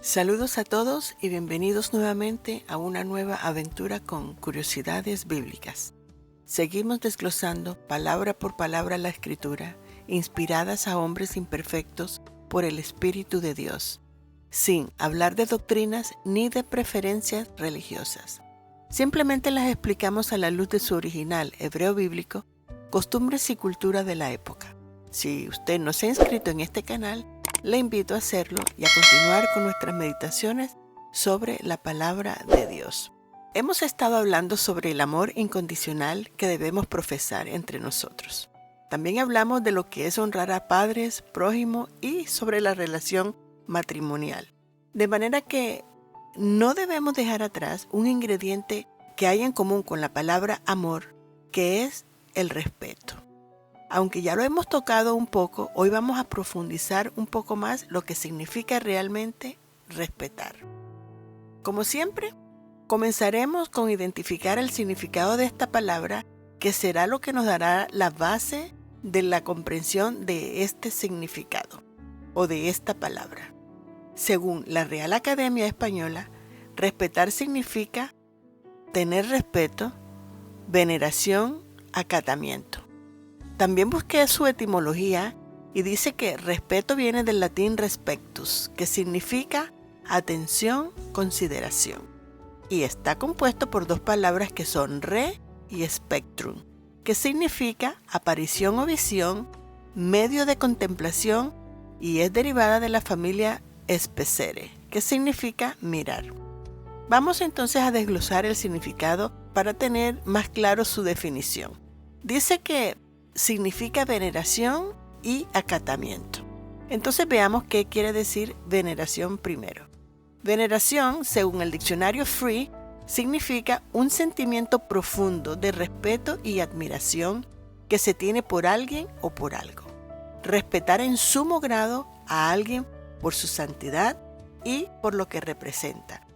Saludos a todos y bienvenidos nuevamente a una nueva aventura con curiosidades bíblicas. Seguimos desglosando palabra por palabra la Escritura, inspiradas a hombres imperfectos por el Espíritu de Dios, sin hablar de doctrinas ni de preferencias religiosas. Simplemente las explicamos a la luz de su original hebreo bíblico, costumbres y cultura de la época. Si usted no se ha inscrito en este canal, le invito a hacerlo y a continuar con nuestras meditaciones sobre la palabra de Dios. Hemos estado hablando sobre el amor incondicional que debemos profesar entre nosotros. También hablamos de lo que es honrar a padres, prójimo y sobre la relación matrimonial. De manera que no debemos dejar atrás un ingrediente que hay en común con la palabra amor, que es el respeto. Aunque ya lo hemos tocado un poco, hoy vamos a profundizar un poco más lo que significa realmente respetar. Como siempre, comenzaremos con identificar el significado de esta palabra, que será lo que nos dará la base de la comprensión de este significado o de esta palabra. Según la Real Academia Española, respetar significa tener respeto, veneración, acatamiento. También busqué su etimología y dice que respeto viene del latín respectus, que significa atención, consideración. Y está compuesto por dos palabras que son re y spectrum, que significa aparición o visión, medio de contemplación, y es derivada de la familia specere, que significa mirar. Vamos entonces a desglosar el significado para tener más claro su definición. Dice que significa veneración y acatamiento. Entonces veamos qué quiere decir veneración primero. Veneración, según el diccionario Free, significa un sentimiento profundo de respeto y admiración que se tiene por alguien o por algo. Respetar en sumo grado a alguien por su santidad y por lo que representa.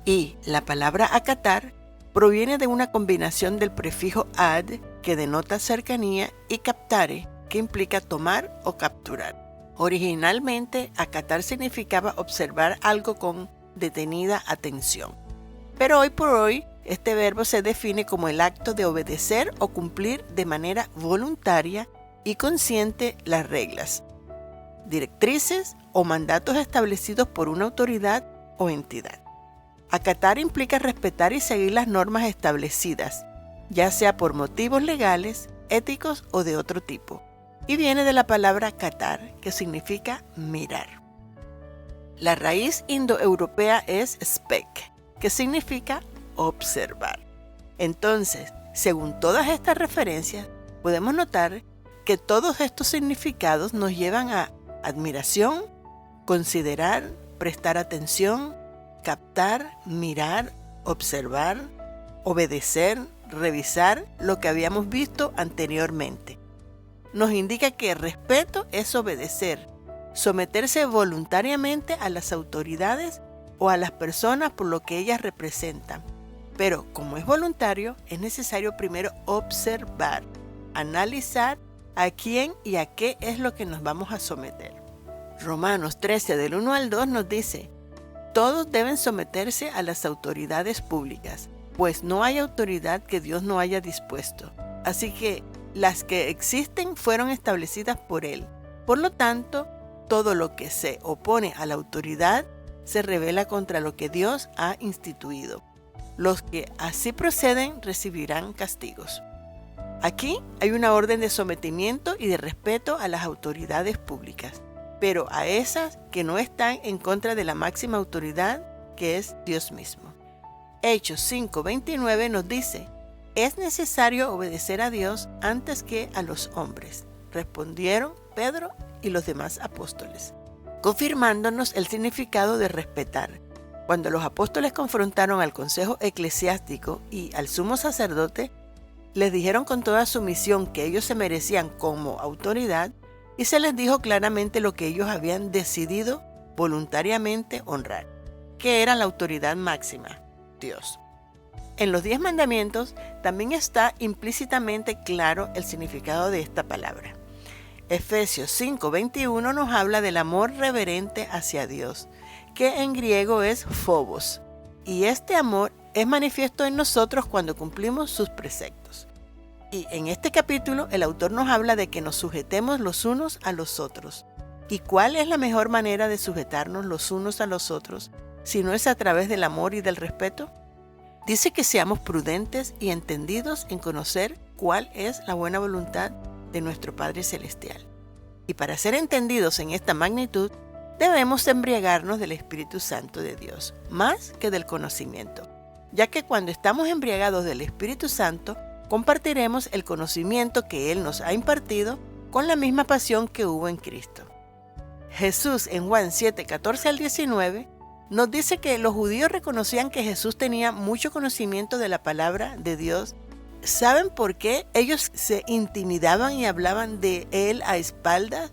Y la palabra acatar proviene de una combinación del prefijo ad, que denota cercanía, y captare, que implica tomar o capturar. Originalmente, acatar significaba observar algo con detenida atención. Pero hoy por hoy, este verbo se define como el acto de obedecer o cumplir de manera voluntaria y consciente las reglas, directrices o mandatos establecidos por una autoridad o entidad. Acatar implica respetar y seguir las normas establecidas, ya sea por motivos legales, éticos o de otro tipo, y viene de la palabra catar, que significa mirar. La raíz indoeuropea es spec, que significa observar. Entonces, según todas estas referencias, podemos notar que todos estos significados nos llevan a admiración, considerar, prestar atención, captar, mirar, observar, obedecer, revisar lo que habíamos visto anteriormente. Nos indica que respeto es obedecer, someterse voluntariamente a las autoridades o a las personas por lo que ellas representan. Pero como es voluntario, es necesario primero observar, analizar a quién y a qué es lo que nos vamos a someter. Romanos 13 del 1 al 2 nos dice: todos deben someterse a las autoridades públicas, pues no hay autoridad que Dios no haya dispuesto. Así que las que existen fueron establecidas por Él. Por lo tanto, todo lo que se opone a la autoridad se rebela contra lo que Dios ha instituido. Los que así proceden recibirán castigos. Aquí hay una orden de sometimiento y de respeto a las autoridades públicas, pero a esas que no están en contra de la máxima autoridad, que es Dios mismo. Hechos 5:29 nos dice: es necesario obedecer a Dios antes que a los hombres, respondieron Pedro y los demás apóstoles, confirmándonos el significado de respetar. Cuando los apóstoles confrontaron al consejo eclesiástico y al sumo sacerdote, les dijeron con toda sumisión que ellos se merecían como autoridad, y se les dijo claramente lo que ellos habían decidido voluntariamente honrar, que era la autoridad máxima, Dios. En los 10 mandamientos también está implícitamente claro el significado de esta palabra. Efesios 5:21 nos habla del amor reverente hacia Dios, que en griego es phobos. Y este amor es manifiesto en nosotros cuando cumplimos sus preceptos. Y en este capítulo el autor nos habla de que nos sujetemos los unos a los otros. ¿Y cuál es la mejor manera de sujetarnos los unos a los otros si no es a través del amor y del respeto? Dice que seamos prudentes y entendidos en conocer cuál es la buena voluntad de nuestro Padre Celestial. Y para ser entendidos en esta magnitud, debemos embriagarnos del Espíritu Santo de Dios, más que del conocimiento, ya que cuando estamos embriagados del Espíritu Santo, compartiremos el conocimiento que Él nos ha impartido con la misma pasión que hubo en Cristo. Jesús en Juan 7, 14 al 19, nos dice que los judíos reconocían que Jesús tenía mucho conocimiento de la palabra de Dios. ¿Saben por qué ellos se intimidaban y hablaban de Él a espaldas?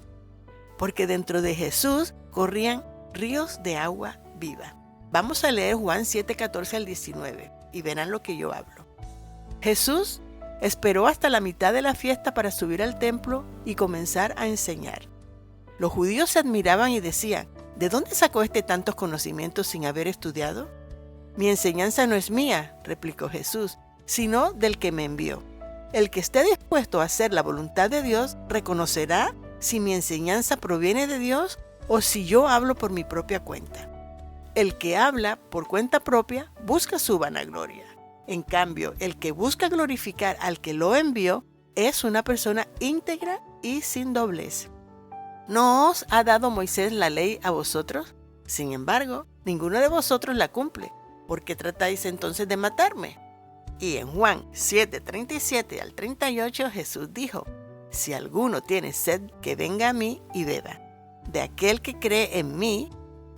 Porque dentro de Jesús corrían ríos de agua viva. Vamos a leer Juan 7, 14 al 19 y verán lo que yo hablo. Jesús esperó hasta la mitad de la fiesta para subir al templo y comenzar a enseñar. Los judíos se admiraban y decían: ¿de dónde sacó tantos conocimientos sin haber estudiado? Mi enseñanza no es mía, replicó Jesús, sino del que me envió. El que esté dispuesto a hacer la voluntad de Dios reconocerá si mi enseñanza proviene de Dios o si yo hablo por mi propia cuenta. El que habla por cuenta propia busca su vanagloria. En cambio, el que busca glorificar al que lo envió es una persona íntegra y sin doblez. ¿No os ha dado Moisés la ley a vosotros? Sin embargo, ninguno de vosotros la cumple. ¿Por qué tratáis entonces de matarme? Y en Juan 7, 37 al 38 Jesús dijo: si alguno tiene sed, que venga a mí y beba. De aquel que cree en mí,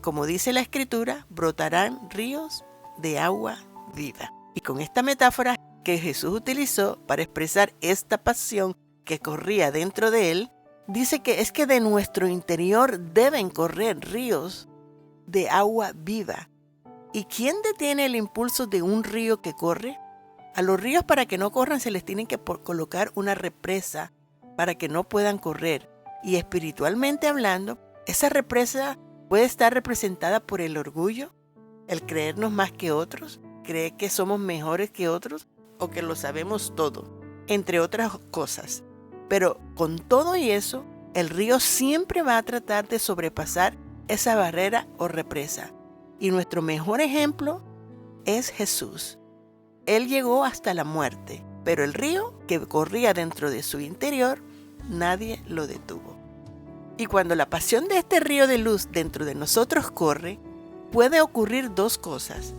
como dice la Escritura, brotarán ríos de agua viva. Y con esta metáfora que Jesús utilizó para expresar esta pasión que corría dentro de él, dice que es que de nuestro interior deben correr ríos de agua viva. ¿Y quién detiene el impulso de un río que corre? A los ríos, para que no corran, se les tiene que colocar una represa para que no puedan correr. Y espiritualmente hablando, esa represa puede estar representada por el orgullo, el creernos más que otros, creer que somos mejores que otros o que lo sabemos todo, entre otras cosas. Pero con todo y eso, el río siempre va a tratar de sobrepasar esa barrera o represa. Y nuestro mejor ejemplo es Jesús. Él llegó hasta la muerte, pero el río que corría dentro de su interior, nadie lo detuvo. Y cuando la pasión de este río de luz dentro de nosotros corre, puede ocurrir dos cosas.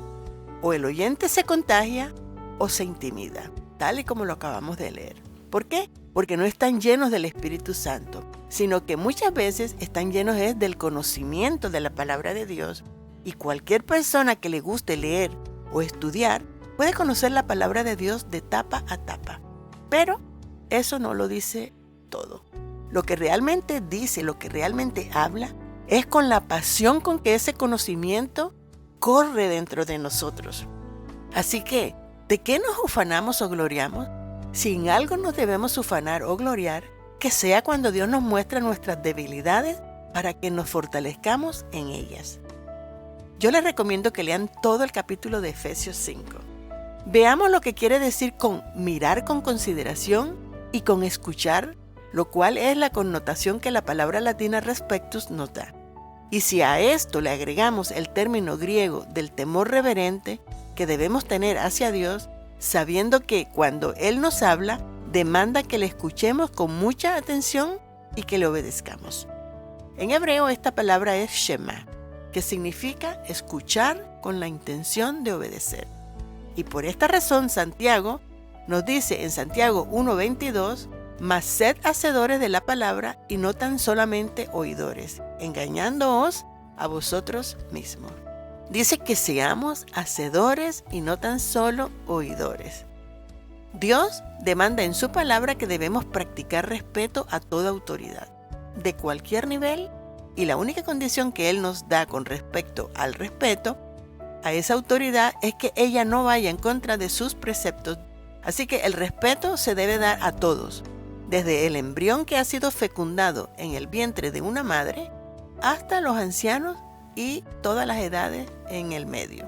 O el oyente se contagia o se intimida, tal y como lo acabamos de leer. ¿Por qué? Porque no están llenos del Espíritu Santo, sino que muchas veces están llenos del conocimiento de la palabra de Dios. Y cualquier persona que le guste leer o estudiar puede conocer la palabra de Dios de tapa a tapa. Pero eso no lo dice todo. Lo que realmente dice, lo que realmente habla, es con la pasión con que ese conocimiento corre dentro de nosotros. Así que, ¿de qué nos ufanamos o gloriamos? Si en algo nos debemos ufanar o gloriar, que sea cuando Dios nos muestra nuestras debilidades para que nos fortalezcamos en ellas. Yo les recomiendo que lean todo el capítulo de Efesios 5. Veamos lo que quiere decir con mirar con consideración y con escuchar, lo cual es la connotación que la palabra latina respectus nos da. Y si a esto le agregamos el término griego del temor reverente que debemos tener hacia Dios, sabiendo que cuando Él nos habla, demanda que le escuchemos con mucha atención y que le obedezcamos. En hebreo esta palabra es Shema, que significa escuchar con la intención de obedecer. Y por esta razón Santiago nos dice en Santiago 1:22, mas sed hacedores de la palabra y no tan solamente oidores, engañándoos a vosotros mismos. Dice que seamos hacedores y no tan solo oidores. Dios demanda en su palabra que debemos practicar respeto a toda autoridad, de cualquier nivel, y la única condición que Él nos da con respecto al respeto a esa autoridad es que ella no vaya en contra de sus preceptos. Así que el respeto se debe dar a todos, desde el embrión que ha sido fecundado en el vientre de una madre hasta los ancianos y todas las edades en el medio.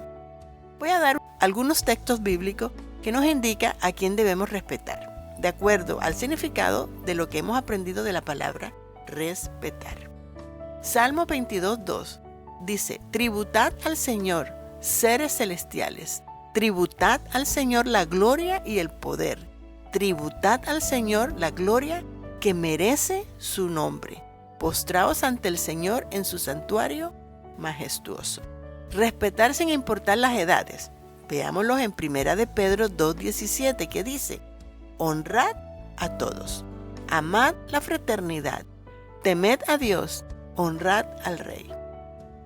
Voy a dar algunos textos bíblicos que nos indican a quién debemos respetar, de acuerdo al significado de lo que hemos aprendido de la palabra respetar. Salmo 22:2 dice: tributad al Señor, seres celestiales, tributad al Señor la gloria y el poder, tributad al Señor la gloria que merece su nombre. Postraos ante el Señor en su santuario majestuoso. Respetar sin importar las edades. Veámoslos en 1 de Pedro 2:17, que dice: honrad a todos, amad la fraternidad, temed a Dios, honrad al Rey.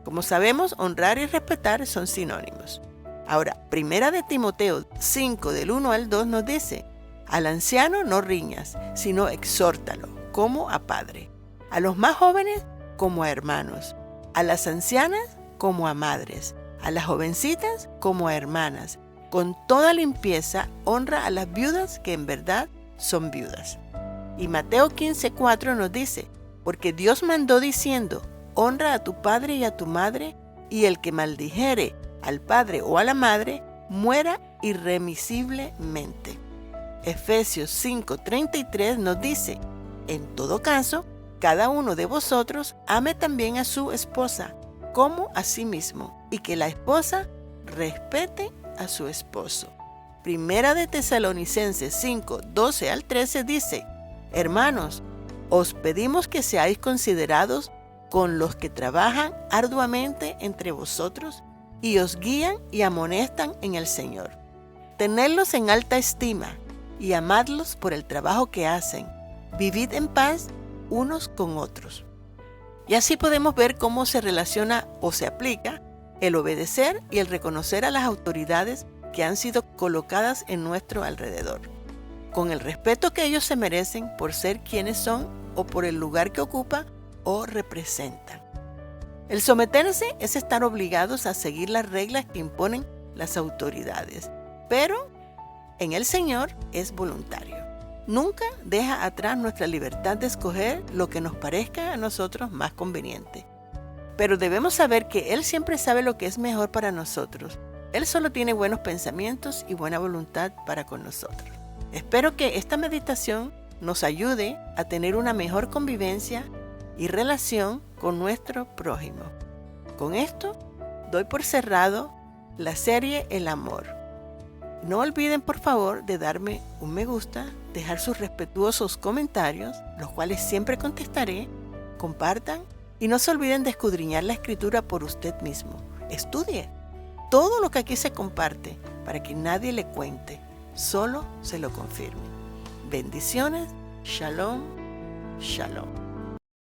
Como sabemos, honrar y respetar son sinónimos. Ahora, 1 de Timoteo 5, del 1 al 2 nos dice: al anciano no riñas, sino exhórtalo, como a padre. A los más jóvenes, como a hermanos. A las ancianas, como a madres. A las jovencitas, como a hermanas. Con toda limpieza, honra a las viudas que en verdad son viudas. Y Mateo 15:4 nos dice: porque Dios mandó diciendo: honra a tu padre y a tu madre, y el que maldijere al padre o a la madre, muera irremisiblemente. Efesios 5:33 nos dice: en todo caso, cada uno de vosotros ame también a su esposa, como a sí mismo, y que la esposa respete a su esposo. Primera de Tesalonicenses 5:12 al 13 dice: hermanos, os pedimos que seáis considerados con los que trabajan arduamente entre vosotros y os guían y amonestan en el Señor. Tenedlos en alta estima y amadlos por el trabajo que hacen. Vivid en paz unos con otros. Y así podemos ver cómo se relaciona o se aplica el obedecer y el reconocer a las autoridades que han sido colocadas en nuestro alrededor, con el respeto que ellos se merecen por ser quienes son o por el lugar que ocupan o representan. El someterse es estar obligados a seguir las reglas que imponen las autoridades, pero en el Señor es voluntario. Nunca deja atrás nuestra libertad de escoger lo que nos parezca a nosotros más conveniente. Pero debemos saber que Él siempre sabe lo que es mejor para nosotros. Él solo tiene buenos pensamientos y buena voluntad para con nosotros. Espero que esta meditación nos ayude a tener una mejor convivencia y relación con nuestro prójimo. Con esto, doy por cerrado la serie El Amor. No olviden, por favor, de darme un me gusta, dejar sus respetuosos comentarios, los cuales siempre contestaré, compartan y no se olviden de escudriñar la Escritura por usted mismo. Estudie todo lo que aquí se comparte para que nadie le cuente, solo se lo confirme. Bendiciones, shalom, shalom.